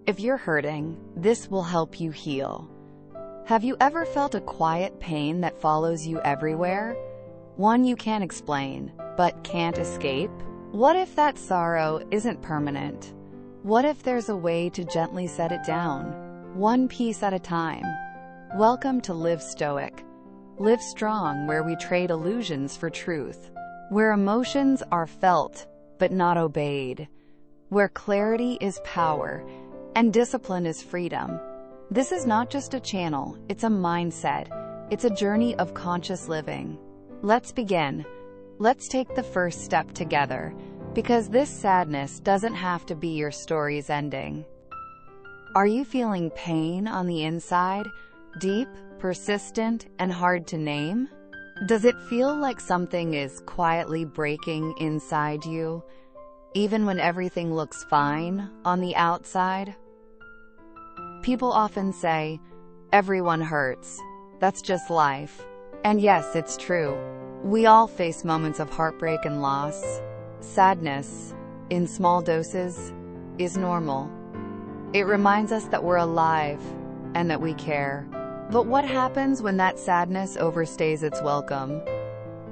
If you're hurting, this will help you heal. Have you ever felt a quiet pain that follows you everywhere? One you can't explain, but can't escape? What if that sorrow isn't permanent? What if there's a way to gently set it down, one piece at a time? Welcome to Live Stoic. Live strong, where we trade illusions for truth, where emotions are felt but not obeyed, where clarity is power and discipline is freedom. This is not just a channel, it's a mindset. It's a journey of conscious living. Let's begin. Let's take the first step together, because this sadness doesn't have to be your story's ending. Are you feeling pain on the inside? Deep, persistent, and hard to name? Does it feel like something is quietly breaking inside you, even when everything looks fine on the outside? People often say, everyone hurts. That's just life. And yes, it's true. We all face moments of heartbreak and loss. Sadness, in small doses, is normal. It reminds us that we're alive and that we care. But what happens when that sadness overstays its welcome?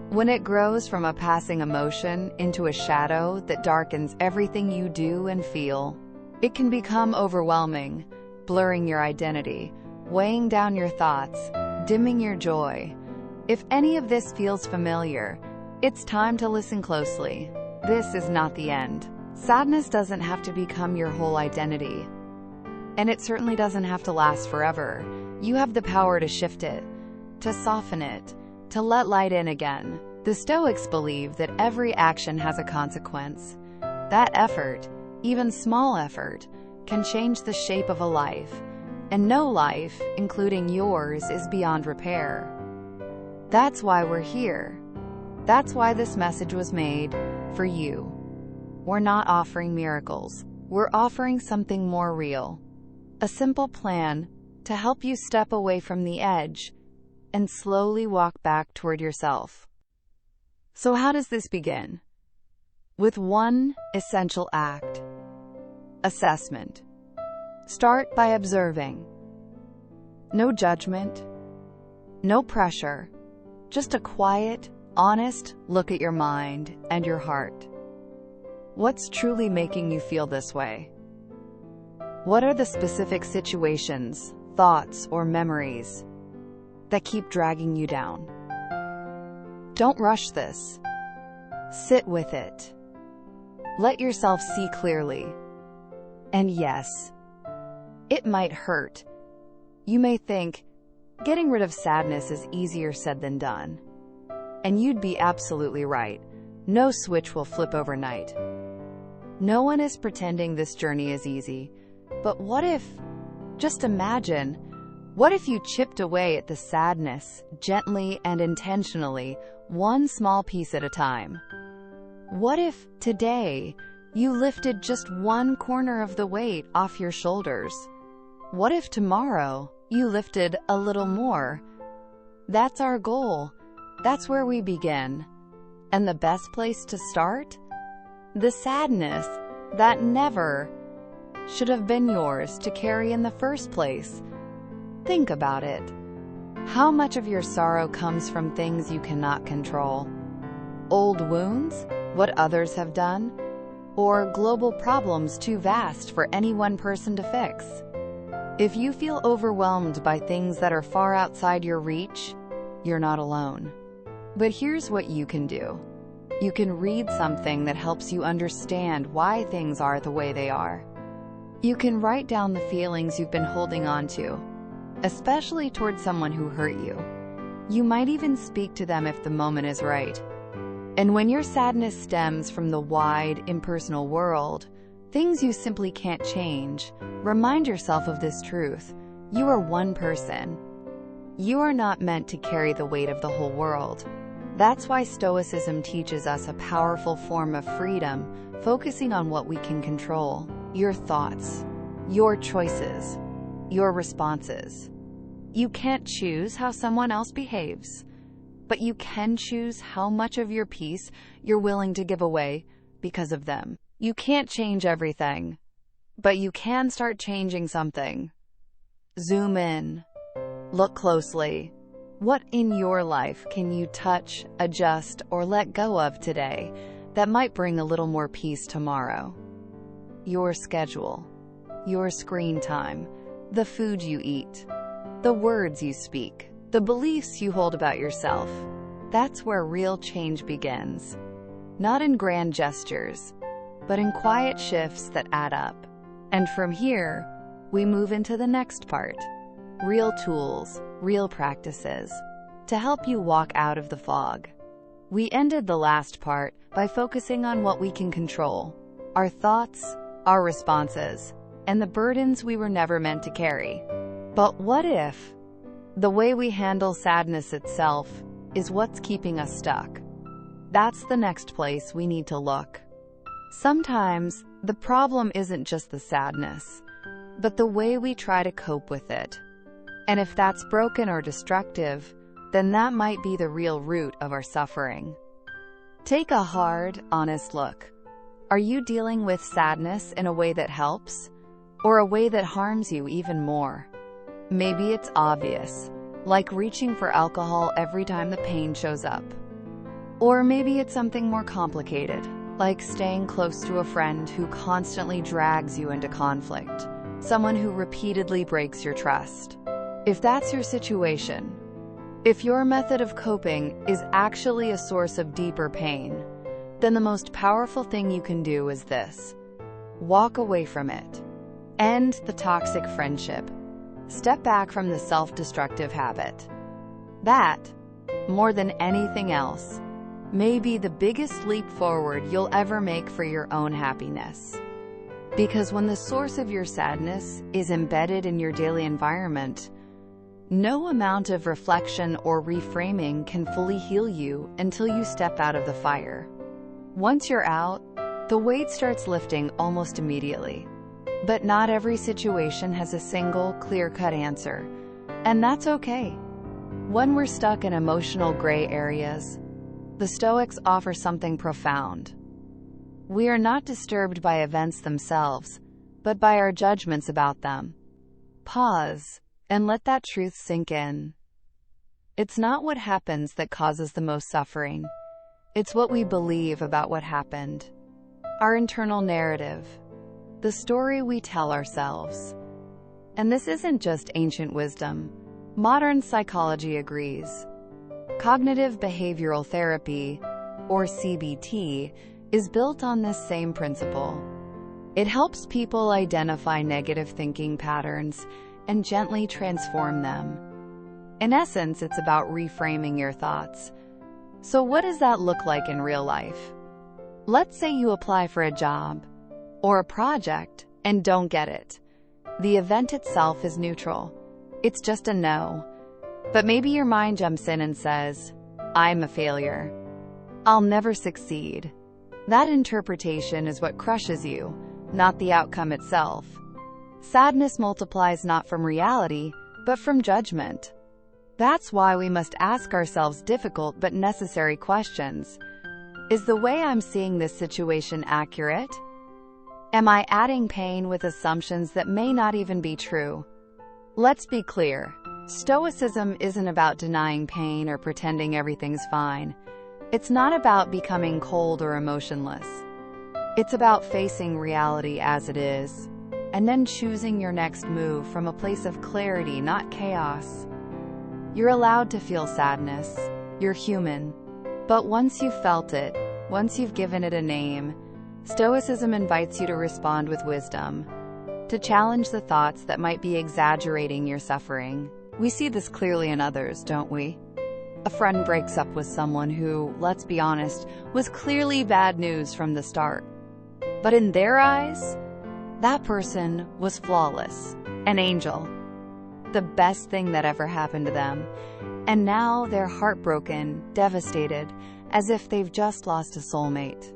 When it grows from a passing emotion into a shadow that darkens everything you do and feel? It can become overwhelming, blurring your identity, weighing down your thoughts, dimming your joy. If any of this feels familiar, it's time to listen closely. This is not the end. Sadness doesn't have to become your whole identity. And it certainly doesn't have to last forever. You have the power to shift it, to soften it, to let light in again. The Stoics believe that every action has a consequence. That effort, even small effort, can change the shape of a life. And no life, including yours, is beyond repair. That's why we're here. That's why this message was made for you. We're not offering miracles. We're offering something more real. A simple plan to help you step away from the edge and slowly walk back toward yourself. So how does this begin? With one essential act: assessment. Start by observing. No judgment, no pressure, just a quiet, honest look at your mind and your heart. What's truly making you feel this way? What are the specific situations, thoughts, or memories that keep dragging you down? Don't rush this. Sit with it. Let yourself see clearly. And yes, it might hurt. You may think, getting rid of sadness is easier said than done. And you'd be absolutely right. No switch will flip overnight. No one is pretending this journey is easy. But what if, just imagine, what if you chipped away at the sadness, gently and intentionally, one small piece at a time? What if, today, you lifted just one corner of the weight off your shoulders? What if tomorrow, you lifted a little more? That's our goal. That's where we begin. And the best place to start? The sadness that never should have been yours to carry in the first place. Think about it. How much of your sorrow comes from things you cannot control? Old wounds? What others have done? Or global problems too vast for any one person to fix? If you feel overwhelmed by things that are far outside your reach, you're not alone. But here's what you can do. You can read something that helps you understand why things are the way they are. You can write down the feelings you've been holding on to, especially towards someone who hurt you. You might even speak to them if the moment is right. And when your sadness stems from the wide, impersonal world, things you simply can't change, remind yourself of this truth. You are one person. You are not meant to carry the weight of the whole world. That's why Stoicism teaches us a powerful form of freedom, focusing on what we can control: your thoughts, your choices, your responses. You can't choose how someone else behaves, but you can choose how much of your peace you're willing to give away because of them. You can't change everything, but you can start changing something. Zoom in. Look closely. What in your life can you touch, adjust, or let go of today that might bring a little more peace tomorrow? Your schedule, your screen time, the food you eat, the words you speak, the beliefs you hold about yourself. That's where real change begins. Not in grand gestures, but in quiet shifts that add up. And from here, we move into the next part. Real tools, real practices, to help you walk out of the fog. We ended the last part by focusing on what we can control, our thoughts, our responses, and the burdens we were never meant to carry. But what if the way we handle sadness itself is what's keeping us stuck? That's the next place we need to look. Sometimes the problem isn't just the sadness, but the way we try to cope with it. And if that's broken or destructive, then that might be the real root of our suffering. Take a hard, honest look. Are you dealing with sadness in a way that helps, or a way that harms you even more? Maybe it's obvious, like reaching for alcohol every time the pain shows up. Or maybe it's something more complicated, like staying close to a friend who constantly drags you into conflict, someone who repeatedly breaks your trust. If that's your situation, if your method of coping is actually a source of deeper pain, then the most powerful thing you can do is this: walk away from it. End the toxic friendship. Step back from the self-destructive habit. That, more than anything else, may be the biggest leap forward you'll ever make for your own happiness. Because when the source of your sadness is embedded in your daily environment, no amount of reflection or reframing can fully heal you until you step out of the fire. Once you're out, the weight starts lifting almost immediately. But not every situation has a single, clear-cut answer, and that's okay. When we're stuck in emotional gray areas, the Stoics offer something profound. We are not disturbed by events themselves, but by our judgments about them. Pause and let that truth sink in. It's not what happens that causes the most suffering. It's what we believe about what happened. Our internal narrative. The story we tell ourselves. And this isn't just ancient wisdom. Modern psychology agrees. Cognitive behavioral therapy, or CBT, is built on this same principle. It helps people identify negative thinking patterns and gently transform them. In essence, it's about reframing your thoughts. So what does that look like in real life? Let's say you apply for a job or a project and don't get it. The event itself is neutral. It's just a no. But maybe your mind jumps in and says, "I'm a failure. I'll never succeed." That interpretation is what crushes you, not the outcome itself. Sadness multiplies not from reality, but from judgment. That's why we must ask ourselves difficult but necessary questions. Is the way I'm seeing this situation accurate? Am I adding pain with assumptions that may not even be true? Let's be clear. Stoicism isn't about denying pain or pretending everything's fine. It's not about becoming cold or emotionless. It's about facing reality as it is, and then choosing your next move from a place of clarity, not chaos. You're allowed to feel sadness. You're human. But once you've felt it, once you've given it a name, Stoicism invites you to respond with wisdom, to challenge the thoughts that might be exaggerating your suffering. We see this clearly in others, don't we? A friend breaks up with someone who, let's be honest, was clearly bad news from the start. But in their eyes, that person was flawless, an angel, the best thing that ever happened to them. And now they're heartbroken, devastated, as if they've just lost a soulmate.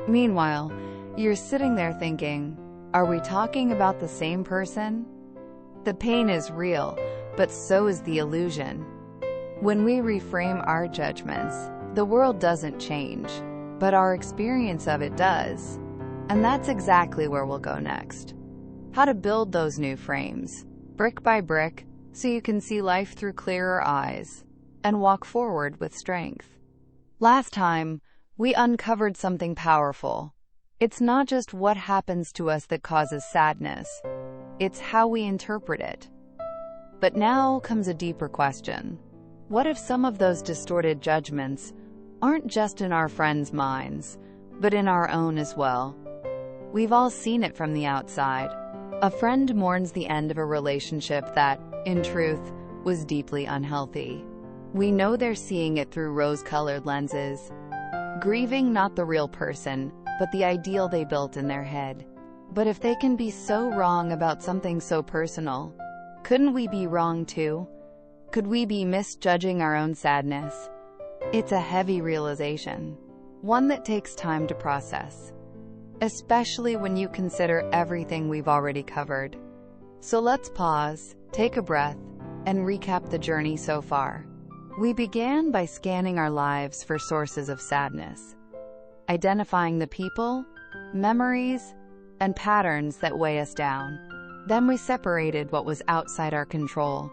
Meanwhile, you're sitting there thinking, are we talking about the same person? The pain is real, but so is the illusion. When we reframe our judgments, the world doesn't change, but our experience of it does. And that's exactly where we'll go next. how to build those new frames, brick by brick, so you can see life through clearer eyes and walk forward with strength. Last time, we uncovered something powerful. It's not just what happens to us that causes sadness, it's how we interpret it. But now comes a deeper question. What if some of those distorted judgments aren't just in our friends' minds, but in our own as well? We've all seen it from the outside. A friend mourns the end of a relationship that, in truth, was deeply unhealthy. We know they're seeing it through rose-colored lenses, grieving not the real person, but the ideal they built in their head. But if they can be so wrong about something so personal, couldn't we be wrong too? Could we be misjudging our own sadness? It's a heavy realization, one that takes time to process, especially when you consider everything we've already covered. So let's pause, take a breath, and recap the journey so far. We began by scanning our lives for sources of sadness, identifying the people, memories, and patterns that weigh us down. Then we separated what was outside our control,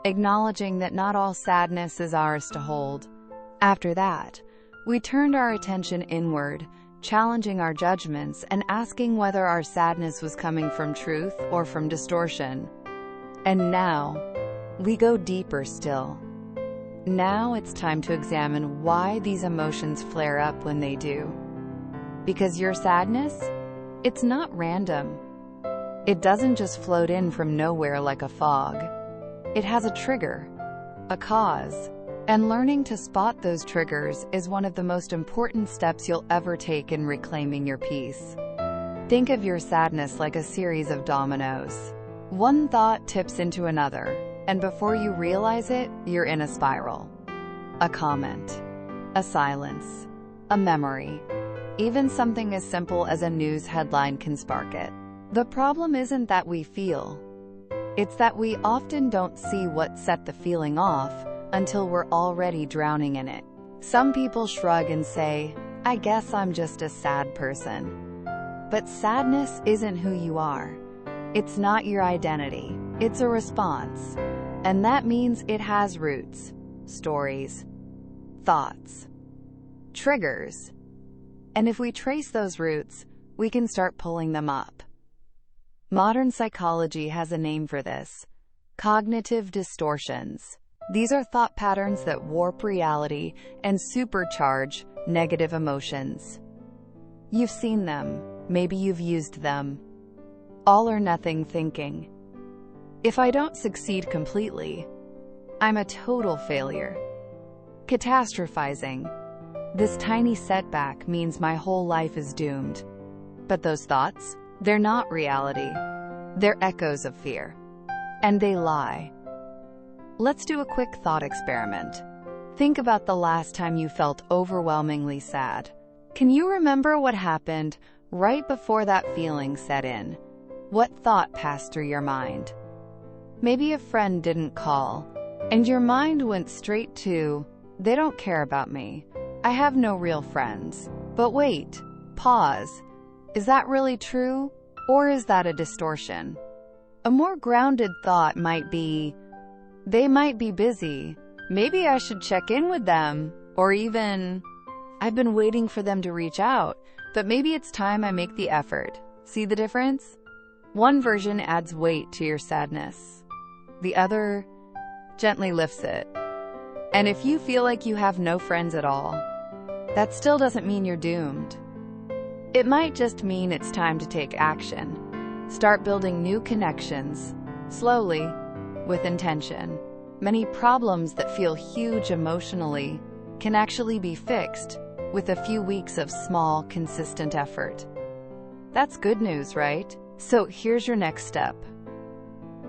acknowledging that not all sadness is ours to hold. After that, we turned our attention inward, challenging our judgments and asking whether our sadness was coming from truth or from distortion. And now, we go deeper still. Now it's time to examine why these emotions flare up when they do. Because your sadness, it's not random. It doesn't just float in from nowhere like a fog. It has a trigger, a cause. And learning to spot those triggers is one of the most important steps you'll ever take in reclaiming your peace. Think of your sadness like a series of dominoes. One thought tips into another, and before you realize it, you're in a spiral. A comment, a silence, a memory. Even something as simple as a news headline can spark it. The problem isn't that we feel. It's that we often don't see what set the feeling off until we're already drowning in it. Some people shrug and say, "I guess I'm just a sad person." But sadness isn't who you are. It's not your identity. It's a response. And that means it has roots, stories, thoughts, triggers. And if we trace those roots, we can start pulling them up. Modern psychology has a name for this: cognitive distortions. These are thought patterns that warp reality and supercharge negative emotions. You've seen them, maybe you've used them. All or nothing thinking. If I don't succeed completely, I'm a total failure. Catastrophizing. This tiny setback means my whole life is doomed. But those thoughts, they're not reality. They're echoes of fear. And they lie. Let's do a quick thought experiment. Think about the last time you felt overwhelmingly sad. Can you remember what happened right before that feeling set in? What thought passed through your mind? Maybe a friend didn't call, and your mind went straight to, "They don't care about me. I have no real friends." But wait, pause. Is that really true? Or is that a distortion? A more grounded thought might be, "They might be busy. Maybe I should check in with them." Or even, "I've been waiting for them to reach out, but maybe it's time I make the effort." See the difference? One version adds weight to your sadness. The other gently lifts it. And if you feel like you have no friends at all, that still doesn't mean you're doomed. It might just mean it's time to take action. Start building new connections, slowly, with intention. Many problems that feel huge emotionally can actually be fixed with a few weeks of small, consistent effort. That's good news, right? So here's your next step.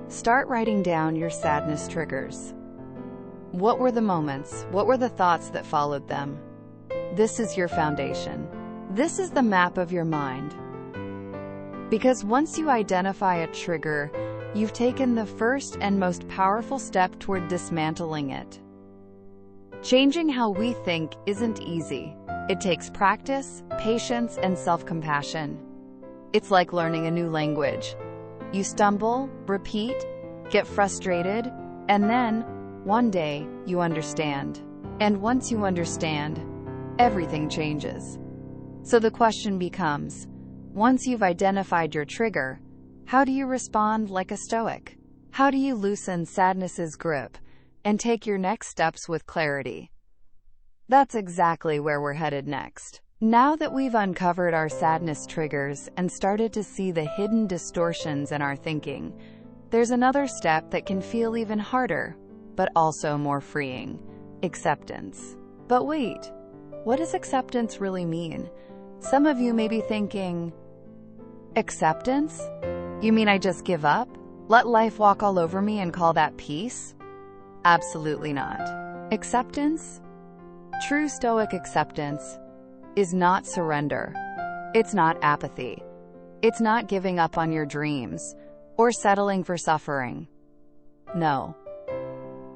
Start writing down your sadness triggers. What were the moments? What were the thoughts that followed them? This is your foundation. This is the map of your mind. Because once you identify a trigger, you've taken the first and most powerful step toward dismantling it. Changing how we think isn't easy. It takes practice, patience, and self-compassion. It's like learning a new language. You stumble, repeat, get frustrated, and then, one day, you understand. And once you understand, everything changes. So the question becomes, once you've identified your trigger, how do you respond like a Stoic? How do you loosen sadness's grip and take your next steps with clarity? That's exactly where we're headed next. Now that we've uncovered our sadness triggers and started to see the hidden distortions in our thinking, there's another step that can feel even harder, but also more freeing: acceptance. But wait, what does acceptance really mean? Some of you may be thinking, acceptance? You mean I just give up? Let life walk all over me and call that peace? Absolutely not. Acceptance? True Stoic acceptance is not surrender. It's not apathy. It's not giving up on your dreams or settling for suffering. No.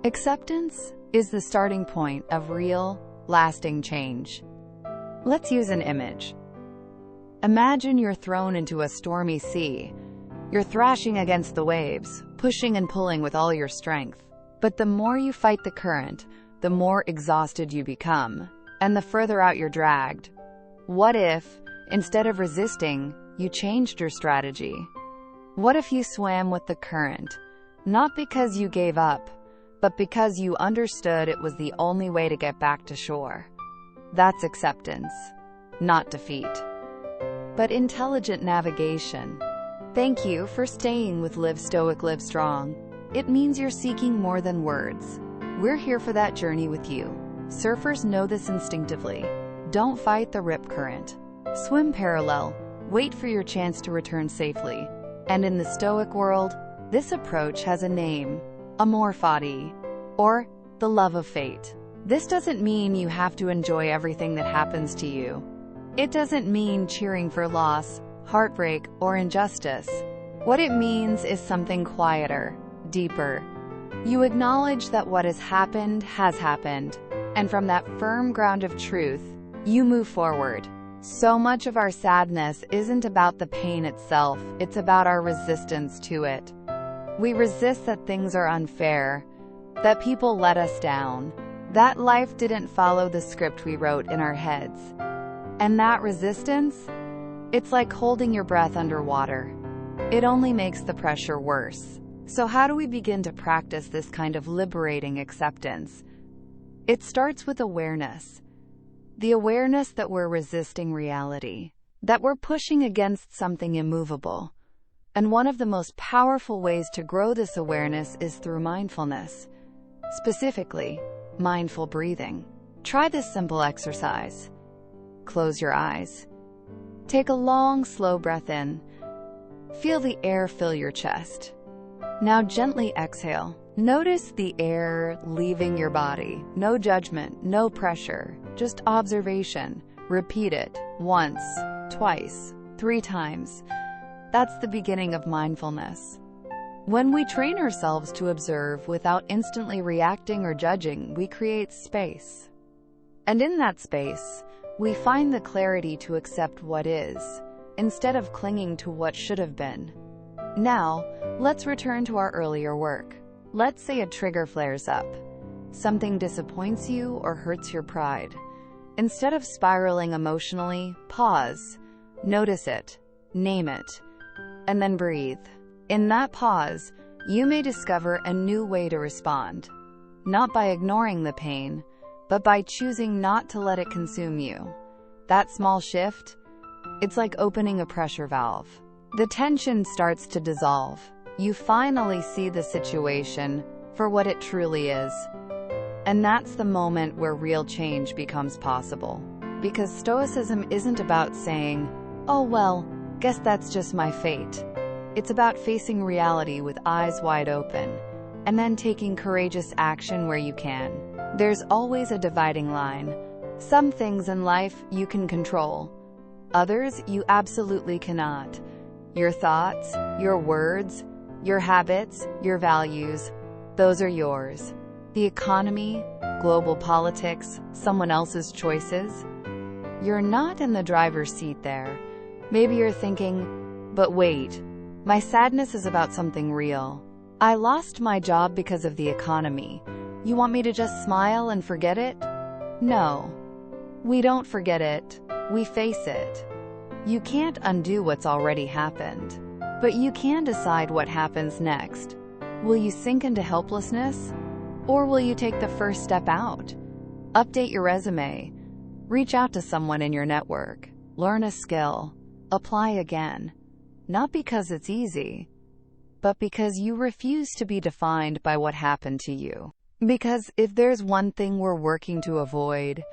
Acceptance is the starting point of real, lasting change. Let's use an image. Imagine you're thrown into a stormy sea. You're thrashing against the waves, pushing and pulling with all your strength. But the more you fight the current, the more exhausted you become, and the further out you're dragged. What if, instead of resisting, you changed your strategy? What if you swam with the current, not because you gave up, but because you understood it was the only way to get back to shore? That's acceptance, not defeat, but intelligent navigation. Thank you for staying with Live Stoic, Live Strong. It means you're seeking more than words. We're here for that journey with you. Surfers know this instinctively. Don't fight the rip current. Swim parallel. Wait for your chance to return safely. And in the Stoic world, this approach has a name: amor fati, or the love of fate. This doesn't mean you have to enjoy everything that happens to you. It doesn't mean cheering for loss, heartbreak, or injustice. What it means is something quieter, deeper. You acknowledge that what has happened, and from that firm ground of truth, you move forward. So much of our sadness isn't about the pain itself, it's about our resistance to it. We resist that things are unfair, that people let us down, that life didn't follow the script we wrote in our heads. And that resistance? It's like holding your breath underwater. It only makes the pressure worse. So how do we begin to practice this kind of liberating acceptance? It starts with awareness. The awareness that we're resisting reality, that we're pushing against something immovable. And one of the most powerful ways to grow this awareness is through mindfulness. Specifically, mindful breathing. Try this simple exercise. Close your eyes. Take a long, slow breath in. Feel the air fill your chest. Now gently exhale. Notice the air leaving your body. No judgment, no pressure, just observation. Repeat it once, twice, 3 times. That's the beginning of mindfulness. When we train ourselves to observe without instantly reacting or judging, we create space. And in that space, we find the clarity to accept what is, instead of clinging to what should have been. Now, let's return to our earlier work. Let's say a trigger flares up. Something disappoints you or hurts your pride. Instead of spiraling emotionally, pause, notice it, name it, and then breathe. In that pause, you may discover a new way to respond. Not by ignoring the pain, but by choosing not to let it consume you. That small shift, it's like opening a pressure valve. The tension starts to dissolve. You finally see the situation for what it truly is. And that's the moment where real change becomes possible. Because Stoicism isn't about saying, "Oh well, guess that's just my fate." It's about facing reality with eyes wide open, and then taking courageous action where you can. There's always a dividing line. Some things in life you can control. Others you absolutely cannot. Your thoughts, your words, your habits, your values, those are yours. The economy, global politics, someone else's choices. You're not in the driver's seat there. Maybe you're thinking, but wait, My sadness is about something real. I lost my job because of the economy. You want me to just smile and forget it? No. We don't forget it. We face it. You can't undo what's already happened. But you can decide what happens next. Will you sink into helplessness? Or will you take the first step out? Update your resume. Reach out to someone in your network. Learn a skill. Apply again. Not because it's easy, but because you refuse to be defined by what happened to you. Because if there's one thing we're working to avoid,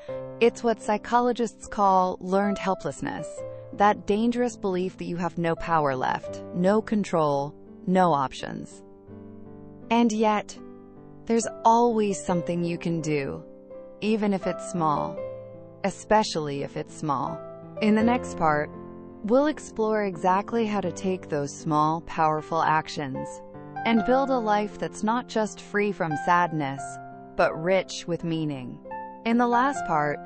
it's what psychologists call learned helplessness. That dangerous belief that you have no power left, no control, no options. And yet, there's always something you can do, even if it's small, especially if it's small. In the next part, we'll explore exactly how to take those small, powerful actions and build a life that's not just free from sadness, but rich with meaning. In the last part,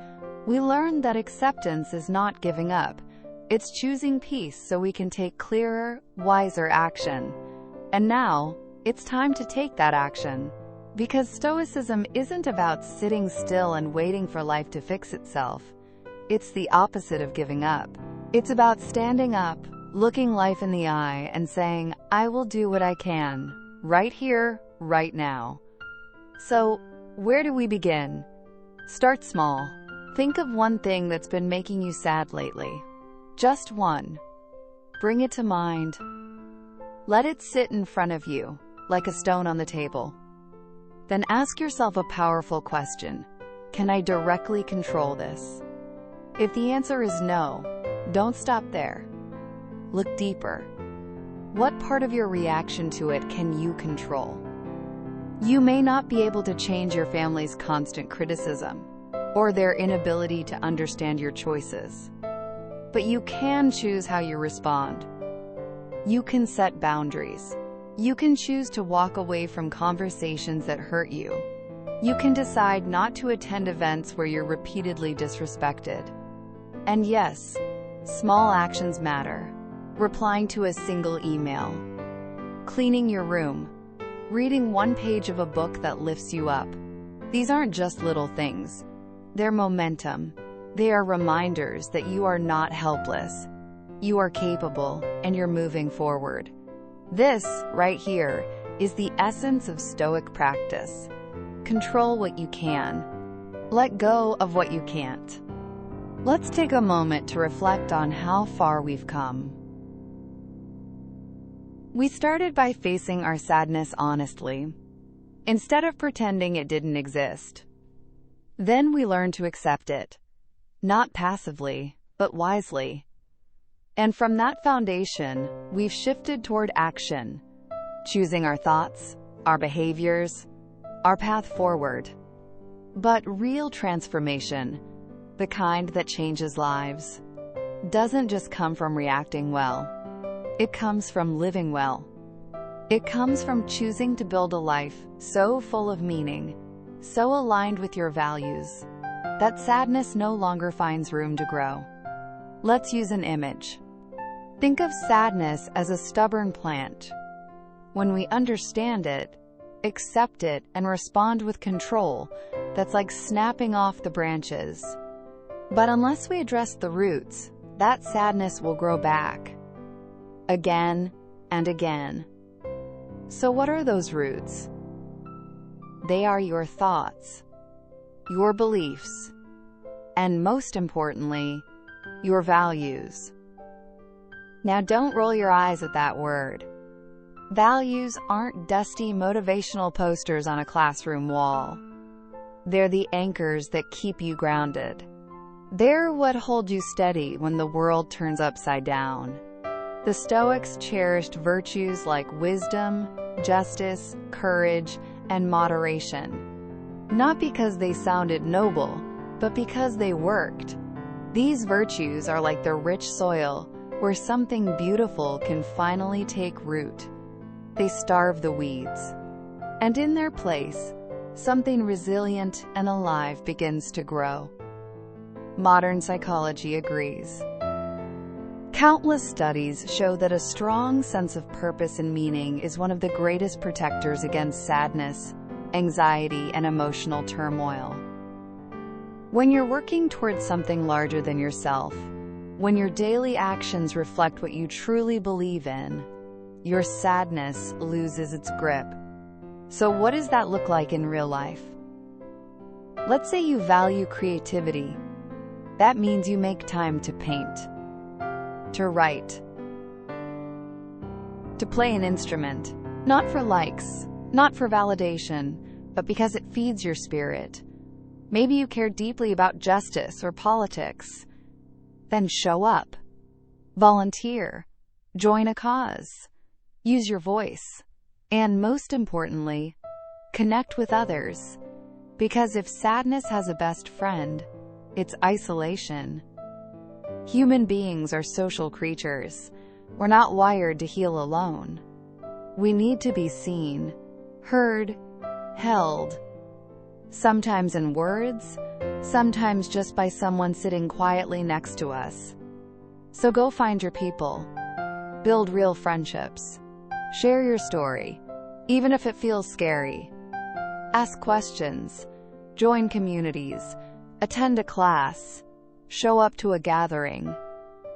we learned that acceptance is not giving up. It's choosing peace so we can take clearer, wiser action. And now, it's time to take that action. Because Stoicism isn't about sitting still and waiting for life to fix itself. It's the opposite of giving up. It's about standing up, looking life in the eye, and saying, I will do what I can, right here, right now. So, where do we begin? Start small. Think of one thing that's been making you sad lately. Just one. Bring it to mind. Let it sit in front of you, like a stone on the table. Then ask yourself a powerful question. Can I directly control this? If the answer is no, don't stop there. Look deeper. What part of your reaction to it can you control? You may not be able to change your family's constant criticism or their inability to understand your choices. But you can choose how you respond. You can set boundaries. You can choose to walk away from conversations that hurt you. You can decide not to attend events where you're repeatedly disrespected. And yes, small actions matter. Replying to a single email, cleaning your room, reading one page of a book that lifts you up. These aren't just little things. They're momentum. They are reminders that you are not helpless. You are capable, and you're moving forward. This, right here, is the essence of Stoic practice. Control what you can. Let go of what you can't. Let's take a moment to reflect on how far we've come. We started by facing our sadness honestly, instead of pretending it didn't exist. Then we learned to accept it, not passively, but wisely. And from that foundation, we've shifted toward action, choosing our thoughts, our behaviors, our path forward. But real transformation, the kind that changes lives, doesn't just come from reacting well. It comes from living well. It comes from choosing to build a life so full of meaning, so aligned with your values, that sadness no longer finds room to grow. Let's use an image. Think of sadness as a stubborn plant. When we understand it, accept it, and respond with control, that's like snapping off the branches. But unless we address the roots, that sadness will grow back, again and again. So what are those roots? They are your thoughts, your beliefs, and most importantly, your values. Now don't roll your eyes at that word. Values aren't dusty motivational posters on a classroom wall. They're the anchors that keep you grounded. They're what hold you steady when the world turns upside down. The Stoics cherished virtues like wisdom, justice, courage, and moderation. Not because they sounded noble, but because they worked. These virtues are like the rich soil where something beautiful can finally take root. They starve the weeds. And in their place, something resilient and alive begins to grow. Modern psychology agrees. Countless studies show that a strong sense of purpose and meaning is one of the greatest protectors against sadness, anxiety, and emotional turmoil. When you're working towards something larger than yourself, when your daily actions reflect what you truly believe in, your sadness loses its grip. So what does that look like in real life? Let's say you value creativity. That means you make time to paint, to write, to play an instrument, not for likes, not for validation, but because it feeds your spirit. Maybe you care deeply about justice or politics. Then show up. Volunteer. Join a cause. Use your voice. And most importantly, connect with others. Because if sadness has a best friend, it's isolation. Human beings are social creatures. We're not wired to heal alone. We need to be seen, heard, held. Sometimes in words, sometimes just by someone sitting quietly next to us. So go find your people. Build real friendships. Share your story, even if it feels scary. Ask questions. Join communities. Attend a class. Show up to a gathering.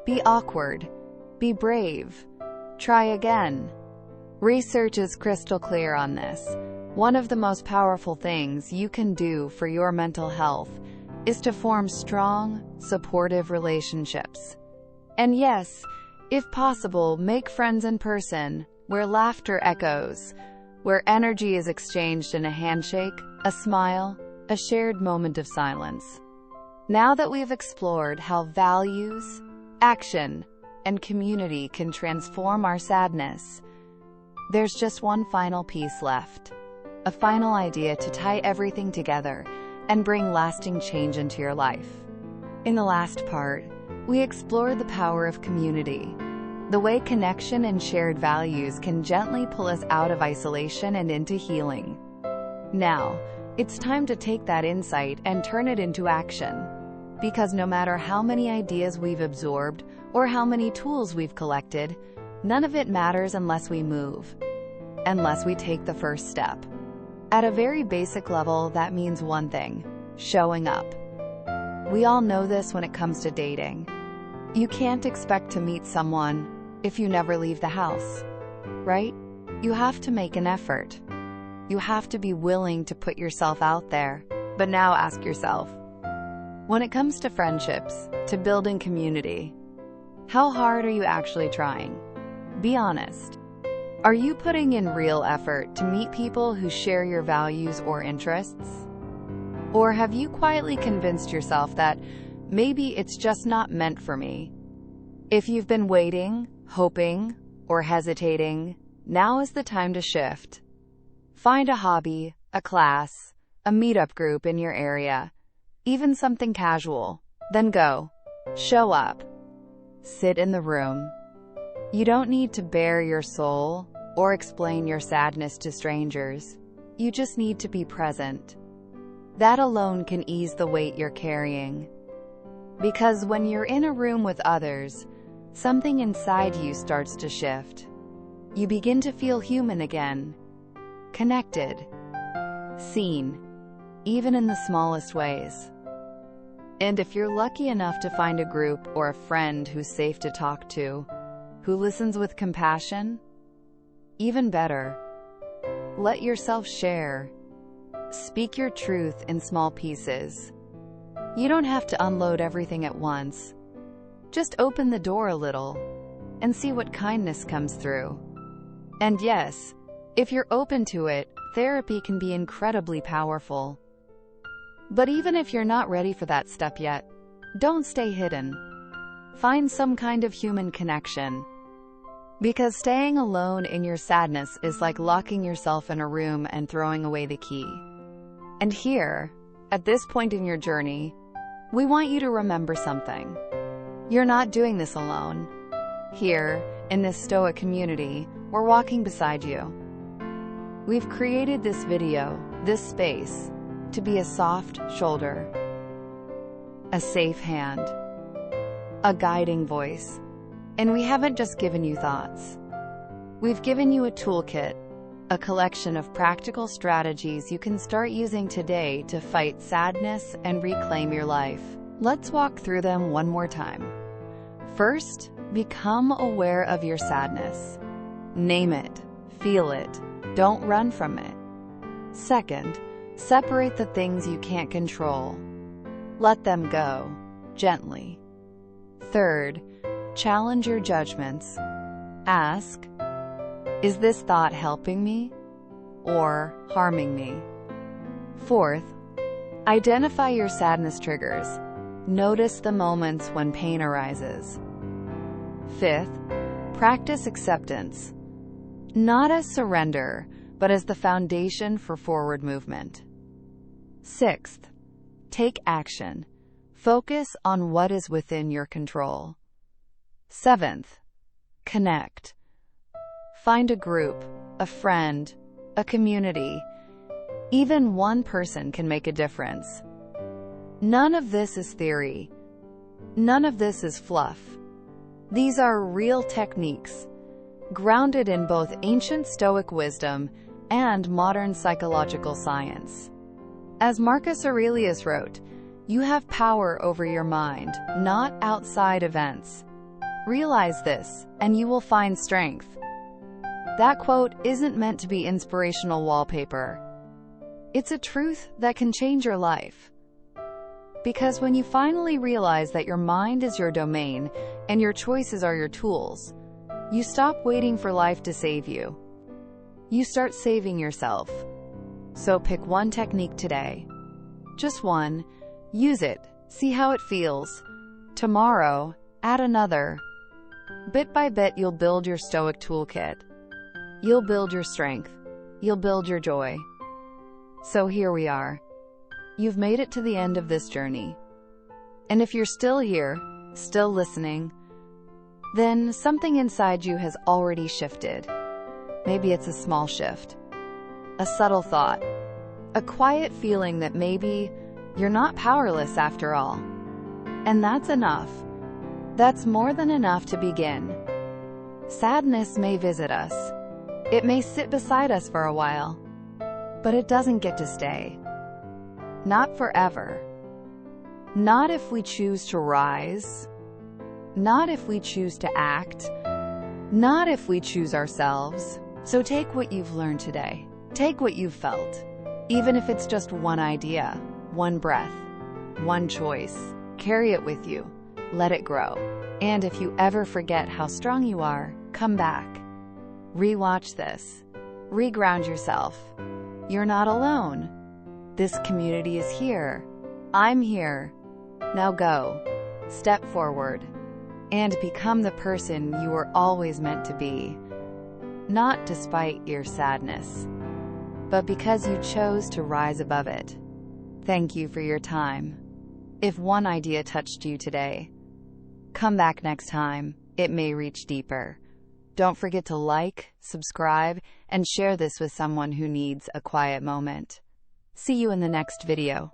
Be awkward. Be brave. Try again. Research is crystal clear on this. One of the most powerful things you can do for your mental health is to form strong, supportive relationships. And yes, if possible, make friends in person, where laughter echoes, where energy is exchanged in a handshake, a smile, a shared moment of silence. Now that we've explored how values, action, and community can transform our sadness, there's just one final piece left. A final idea to tie everything together and bring lasting change into your life. In the last part, we explored the power of community, the way connection and shared values can gently pull us out of isolation and into healing. Now, it's time to take that insight and turn it into action. Because no matter how many ideas we've absorbed or how many tools we've collected, none of it matters unless we move, unless we take the first step. At a very basic level, that means one thing: showing up. We all know this when it comes to dating. You can't expect to meet someone if you never leave the house, right? You have to make an effort. You have to be willing to put yourself out there. But now ask yourself, when it comes to friendships, to building community, how hard are you actually trying? Be honest. Are you putting in real effort to meet people who share your values or interests? Or have you quietly convinced yourself that maybe it's just not meant for me? If you've been waiting, hoping, or hesitating, now is the time to shift. Find a hobby, a class, a meetup group in your area, even something casual. Then go. Show up. Sit in the room. You don't need to bare your soul or explain your sadness to strangers. You just need to be present. That alone can ease the weight you're carrying. Because when you're in a room with others, something inside you starts to shift. You begin to feel human again. Connected. Seen. Even in the smallest ways. And if you're lucky enough to find a group or a friend who's safe to talk to, who listens with compassion, even better. Let yourself share. Speak your truth in small pieces. You don't have to unload everything at once. Just open the door a little and see what kindness comes through. And yes, if you're open to it, therapy can be incredibly powerful. But even if you're not ready for that step yet, don't stay hidden. Find some kind of human connection. Because staying alone in your sadness is like locking yourself in a room and throwing away the key. And here, at this point in your journey, we want you to remember something. You're not doing this alone. Here, in this Stoic community, we're walking beside you. We've created this video, this space, to be a soft shoulder, a safe hand, a guiding voice, And we haven't just given you thoughts. We've given you a toolkit, a collection of practical strategies you can start using today to fight sadness and reclaim your life. Let's walk through them one more time. First, become aware of your sadness. Name it, feel it, don't run from it. Second, separate the things you can't control. Let them go, gently. Third, challenge your judgments. Ask, is this thought helping me or harming me? Fourth, identify your sadness triggers. Notice the moments when pain arises. Fifth, practice acceptance. Not as surrender, but as the foundation for forward movement. Sixth, take action. Focus on what is within your control. Seventh, connect. Find a group, a friend, a community. Even one person can make a difference. None of this is theory. None of this is fluff. These are real techniques, grounded in both ancient Stoic wisdom and modern psychological science. As Marcus Aurelius wrote, you have power over your mind, not outside events. Realize this, and you will find strength. That quote isn't meant to be inspirational wallpaper. It's a truth that can change your life. Because when you finally realize that your mind is your domain and your choices are your tools, you stop waiting for life to save you. You start saving yourself. So pick one technique today. Just one. Use it. See how it feels. Tomorrow, add another. Bit by bit, you'll build your Stoic toolkit. You'll build your strength. You'll build your joy. So here we are. You've made it to the end of this journey. And if you're still here, still listening, then something inside you has already shifted. Maybe it's a small shift, a subtle thought, a quiet feeling that maybe you're not powerless after all. And that's enough. That's more than enough to begin. Sadness may visit us. It may sit beside us for a while, but it doesn't get to stay. Not forever. Not if we choose to rise. Not if we choose to act. Not if we choose ourselves. So take what you've learned today. Take what you've felt. Even if it's just one idea, one breath, one choice. Carry it with you. Let it grow. And if you ever forget how strong you are, come back. Rewatch this. Reground yourself. You're not alone. This community is here. I'm here. Now go. Step forward. And become the person you were always meant to be. Not despite your sadness, but because you chose to rise above it. Thank you for your time. If one idea touched you today, come back next time. It may reach deeper. Don't forget to like, subscribe, and share this with someone who needs a quiet moment. See you in the next video.